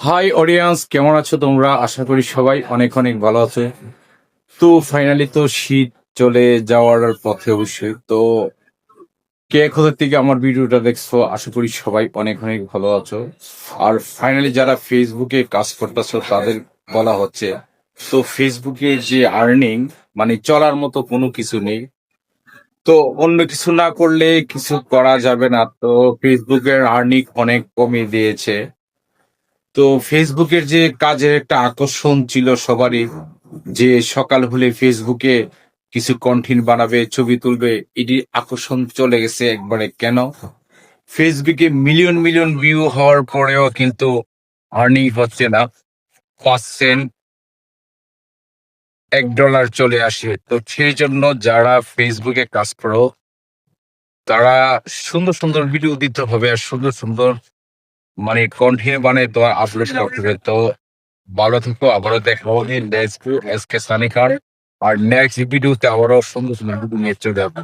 High audience, কেমন আছো তোমরা? আশা করি সবাই অনেক অনেক ভালো আছে। তো ফাইনালি তো শীত চলে যাওয়ার পথে অবশ্যই। তো কে কোথা থেকে আমার ভিডিওটা দেখছো, আশা করি সবাই অনেক অনেক ভালো আছো। আর ফাইনালি যারা ফেসবুকে কাজ করতেছো তাদের বলা হচ্ছে, তো ফেসবুকে যে আর্নিং মানে চলার মতো কোনো কিছু নেই। তো অন্য কিছু না করলে কিছু করা যাবে না। তো ফেসবুকের আর্নিং অনেক কমিয়ে দিয়েছে। তো ফেসবুকের যে কাজের একটা আকর্ষণ ছিল সবারই, যে সকাল হলে ফেসবুকে কিছু কন্টেন্ট বানাবে, ছবি তুলবে, এটি আকর্ষণ চলে গেছে একবারে। কেন? ফেসবুকে মিলিয়ন মিলিয়ন ভিউ হওয়ার পরেও কিন্তু আর্নিং হচ্ছে না। 5 সেন্ট, $1 চলে আসে। তো সেই জন্য যারা ফেসবুকে কাজ করো তারা সুন্দর সুন্দর ভিডিও দিতে হবে, আর সুন্দর সুন্দর মানে কন্টেন্ট বানিয়ে তোমার আপলোড করতে হবে। তো ভালো থেকো, আবারও দেখা হবে নেক্সট এস কে সানি খান। আর নেক্সট ভিডিওতে আবারও সুন্দর সুন্দর ভিডিও নিয়ে চলে আসবো।